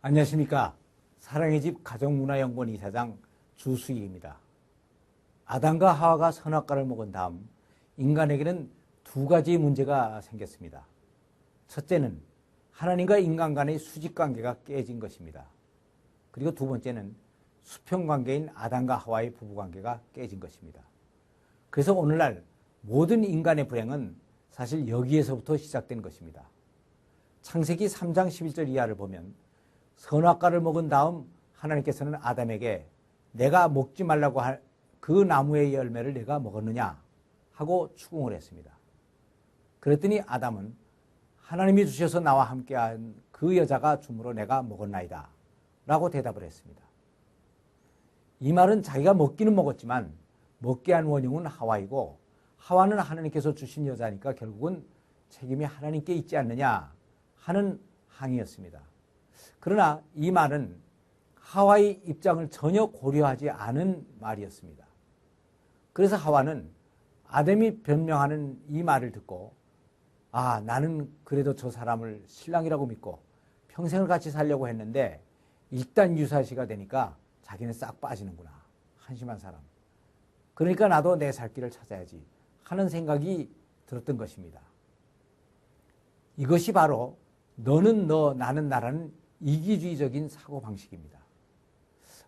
안녕하십니까. 사랑의 집 가정문화연구원 이사장 주수익입니다. 아담과 하와가 선악과를 먹은 다음 인간에게는 두 가지 문제가 생겼습니다. 첫째는 하나님과 인간 간의 수직관계가 깨진 것입니다. 그리고 두 번째는 수평관계인 아담과 하와의 부부관계가 깨진 것입니다. 그래서 오늘날 모든 인간의 불행은 사실 여기에서부터 시작된 것입니다. 창세기 3장 11절 이하를 보면 선악과를 먹은 다음 하나님께서는 아담에게 내가 먹지 말라고 할 그 나무의 열매를 내가 먹었느냐 하고 추궁을 했습니다. 그랬더니 아담은 하나님이 주셔서 나와 함께한 그 여자가 주므로 내가 먹었나이다 라고 대답을 했습니다. 이 말은 자기가 먹기는 먹었지만 먹게 한 원흉은 하와이고 하와는 하나님께서 주신 여자니까 결국은 책임이 하나님께 있지 않느냐 하는 항의였습니다. 그러나 이 말은 하와의 입장을 전혀 고려하지 않은 말이었습니다. 그래서 하와는 아담이 변명하는 이 말을 듣고 나는 그래도 저 사람을 신랑이라고 믿고 평생을 같이 살려고 했는데 일단 유사시가 되니까 자기는 싹 빠지는구나. 한심한 사람. 그러니까 나도 내 살 길을 찾아야지 하는 생각이 들었던 것입니다. 이것이 바로 너는 너 나는 나라는 이기주의적인 사고방식입니다.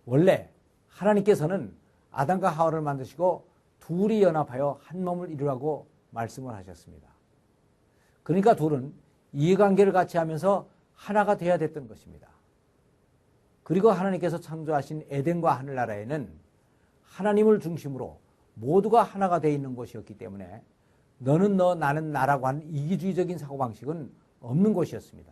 원래 하나님께서는 아담과 하와를 만드시고 둘이 연합하여 한 몸을 이루라고 말씀을 하셨습니다. 그러니까 둘은 이해관계를 같이 하면서 하나가 되어야 됐던 것입니다. 그리고 하나님께서 창조하신 에덴과 하늘나라에는 하나님을 중심으로 모두가 하나가 되어 있는 곳이었기 때문에 너는 너 나는 나라고 하는 이기주의적인 사고방식은 없는 곳이었습니다.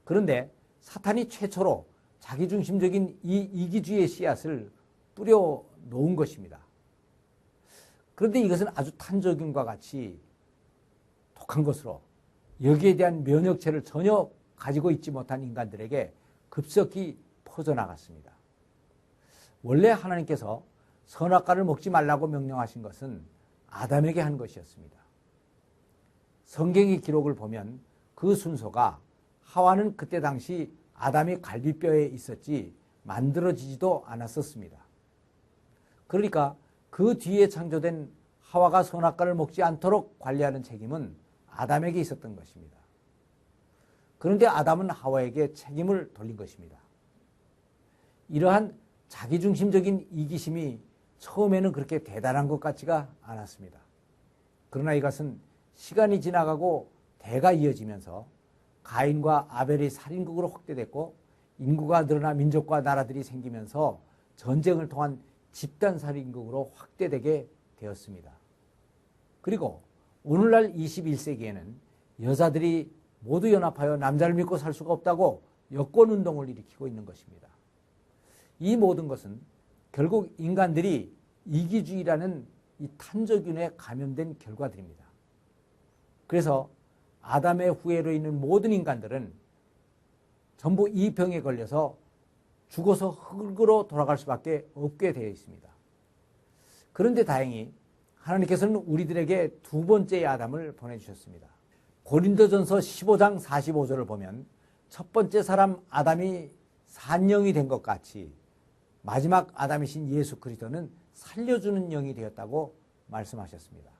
그런데 사탄이 최초로 자기중심적인 이 이기주의의 씨앗을 뿌려 놓은 것입니다. 그런데 이것은 아주 탄저균과 같이 독한 것으로 여기에 대한 면역체를 전혀 가지고 있지 못한 인간들에게 급속히 퍼져나갔습니다. 원래 하나님께서 선악과를 먹지 말라고 명령하신 것은 아담에게 한 것이었습니다. 성경의 기록을 보면 그 순서가 하와는 그때 당시 아담이 갈비뼈에 있었지 만들어지지도 않았었습니다. 그러니까 그 뒤에 창조된 하와가 선악과를 먹지 않도록 관리하는 책임은 아담에게 있었던 것입니다. 그런데 아담은 하와에게 책임을 돌린 것입니다. 이러한 자기중심적인 이기심이 처음에는 그렇게 대단한 것 같지가 않았습니다. 그러나 이것은 시간이 지나가고 대가 이어지면서 가인과 아벨의 살인국으로 확대됐고 인구가 늘어나 민족과 나라들이 생기면서 전쟁을 통한 집단살인국으로 확대되게 되었습니다. 그리고 오늘날 21세기에는 여자들이 모두 연합하여 남자를 믿고 살 수가 없다고 여권운동을 일으키고 있는 것입니다. 이 모든 것은 결국 인간들이 이기주의라는 이 탄저균에 감염된 결과들입니다. 그래서 아담의 후예로 있는 모든 인간들은 전부 이 병에 걸려서 죽어서 흙으로 돌아갈 수밖에 없게 되어 있습니다. 그런데 다행히 하나님께서는 우리들에게 두 번째의 아담을 보내주셨습니다. 고린도전서 15장 45절을 보면 첫 번째 사람 아담이 산영이 된 것 같이 마지막 아담이신 예수 그리스도는 살려주는 영이 되었다고 말씀하셨습니다.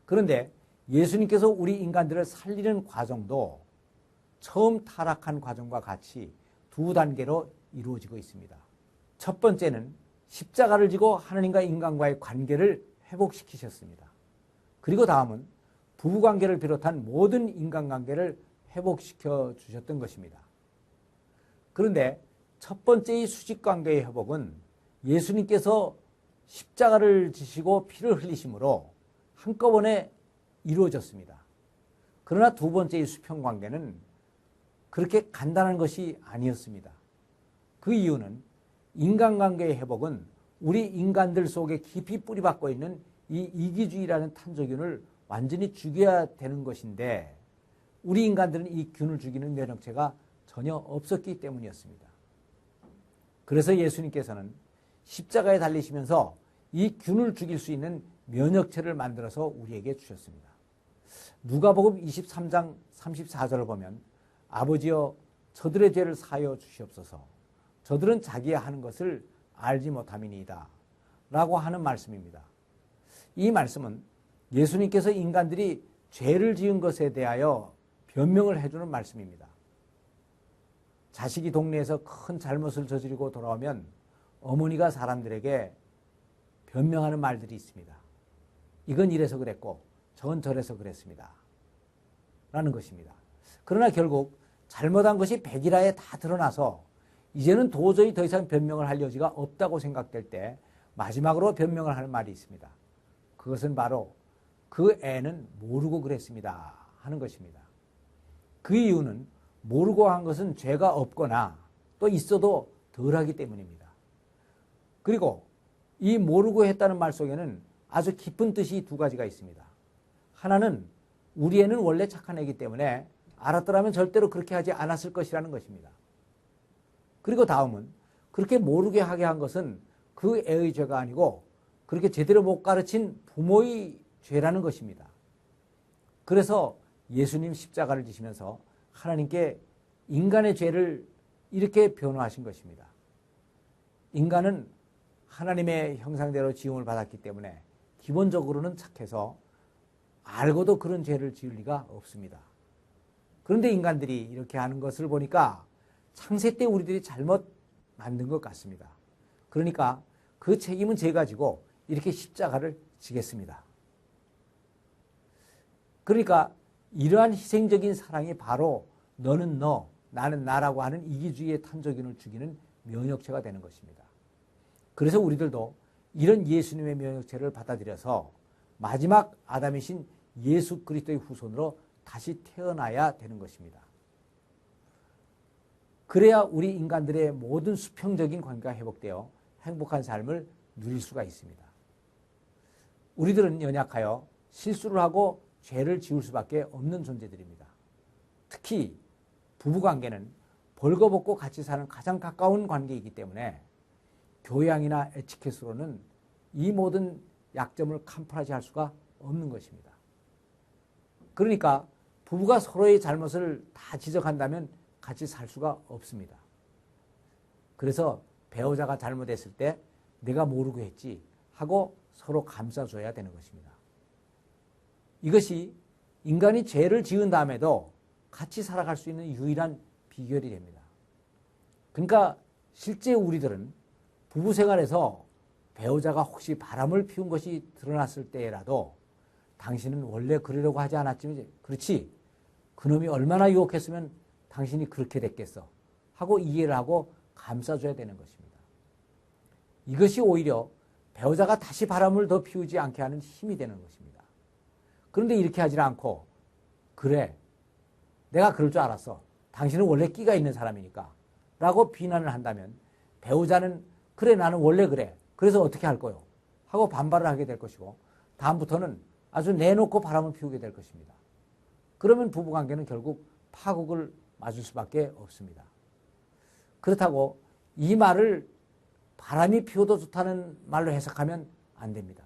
그런데 예수님께서 우리 인간들을 살리는 과정도 처음 타락한 과정과 같이 두 단계로 이루어지고 있습니다. 첫 번째는 십자가를 지고 하나님과 인간과의 관계를 회복시키셨습니다. 그리고 다음은 부부관계를 비롯한 모든 인간관계를 회복시켜 주셨던 것입니다. 그런데 첫 번째의 수직관계의 회복은 예수님께서 십자가를 지시고 피를 흘리심으로 한꺼번에 이루어졌습니다. 그러나 두 번째의 수평관계는 그렇게 간단한 것이 아니었습니다. 그 이유는 인간관계의 회복은 우리 인간들 속에 깊이 뿌리박고 있는 이 이기주의라는 탄저균을 완전히 죽여야 되는 것인데 우리 인간들은 이 균을 죽이는 면역체가 전혀 없었기 때문이었습니다. 그래서 예수님께서는 십자가에 달리시면서 이 균을 죽일 수 있는 면역체를 만들어서 우리에게 주셨습니다. 누가복음 23장 34절을 보면 아버지여 저들의 죄를 사하여 주시옵소서. 저들은 자기의 하는 것을 알지 못함이니이다. 라고 하는 말씀입니다. 이 말씀은 예수님께서 인간들이 죄를 지은 것에 대하여 변명을 해주는 말씀입니다. 자식이 동네에서 큰 잘못을 저지르고 돌아오면 어머니가 사람들에게 변명하는 말들이 있습니다. 이건 이래서 그랬고 저건 저래서 그랬습니다. 라는 것입니다. 그러나 결국 잘못한 것이 백일하에 다 드러나서 이제는 도저히 더 이상 변명을 할 여지가 없다고 생각될 때 마지막으로 변명을 하는 말이 있습니다. 그것은 바로 그 애는 모르고 그랬습니다 하는 것입니다. 그 이유는 모르고 한 것은 죄가 없거나 또 있어도 덜하기 때문입니다. 그리고 이 모르고 했다는 말 속에는 아주 깊은 뜻이 두 가지가 있습니다. 하나는 우리 애는 원래 착한 애이기 때문에 알았더라면 절대로 그렇게 하지 않았을 것이라는 것입니다. 그리고 다음은 그렇게 모르게 하게 한 것은 그 애의 죄가 아니고 그렇게 제대로 못 가르친 부모의 죄라는 것입니다. 그래서 예수님 십자가를 지시면서 하나님께 인간의 죄를 이렇게 변호하신 것입니다. 인간은 하나님의 형상대로 지음을 받았기 때문에 기본적으로는 착해서 알고도 그런 죄를 지을 리가 없습니다. 그런데 인간들이 이렇게 하는 것을 보니까 창세 때 우리들이 잘못 만든 것 같습니다. 그러니까 그 책임은 제가 지고 이렇게 십자가를 지겠습니다. 그러니까 이러한 희생적인 사랑이 바로 너는 너, 나는 나라고 하는 이기주의의 탄저균을 죽이는 면역체가 되는 것입니다. 그래서 우리들도 이런 예수님의 면역체를 받아들여서 마지막 아담이신 예수 그리스도의 후손으로 다시 태어나야 되는 것입니다. 그래야 우리 인간들의 모든 수평적인 관계가 회복되어 행복한 삶을 누릴 수가 있습니다. 우리들은 연약하여 실수를 하고 죄를 지을 수밖에 없는 존재들입니다. 특히 부부관계는 벌거벗고 같이 사는 가장 가까운 관계이기 때문에 교양이나 에티켓으로는 이 모든 약점을 캄프라지할 수가 없는 것입니다. 그러니까 부부가 서로의 잘못을 다 지적한다면 같이 살 수가 없습니다. 그래서 배우자가 잘못했을 때 내가 모르고 했지 하고 서로 감싸줘야 되는 것입니다. 이것이 인간이 죄를 지은 다음에도 같이 살아갈 수 있는 유일한 비결이 됩니다. 그러니까 실제 우리들은 부부 생활에서 배우자가 혹시 바람을 피운 것이 드러났을 때라도 당신은 원래 그러려고 하지 않았지만 그렇지 그놈이 얼마나 유혹했으면 당신이 그렇게 됐겠어 하고 이해를 하고 감싸줘야 되는 것입니다. 이것이 오히려 배우자가 다시 바람을 더 피우지 않게 하는 힘이 되는 것입니다. 그런데 이렇게 하지 않고 그래 내가 그럴 줄 알았어. 당신은 원래 끼가 있는 사람이니까 라고 비난을 한다면 배우자는 그래 나는 원래 그래. 그래서 어떻게 할 거요? 하고 반발을 하게 될 것이고 다음부터는 아주 내놓고 바람을 피우게 될 것입니다. 그러면 부부관계는 결국 파국을 맞을 수밖에 없습니다. 그렇다고 이 말을 바람이 피워도 좋다는 말로 해석하면 안 됩니다.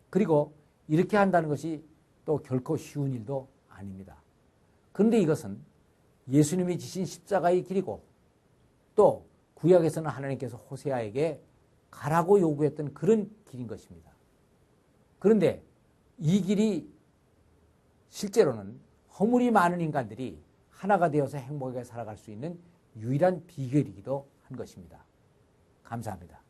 그리고 이렇게 한다는 것이 또 결코 쉬운 일도 아닙니다. 그런데 이것은 예수님이 지신 십자가의 길이고 또 구약에서는 하나님께서 호세아에게 가라고 요구했던 그런 길인 것입니다. 그런데 이 길이 실제로는 허물이 많은 인간들이 하나가 되어서 행복하게 살아갈 수 있는 유일한 비결이기도 한 것입니다. 감사합니다.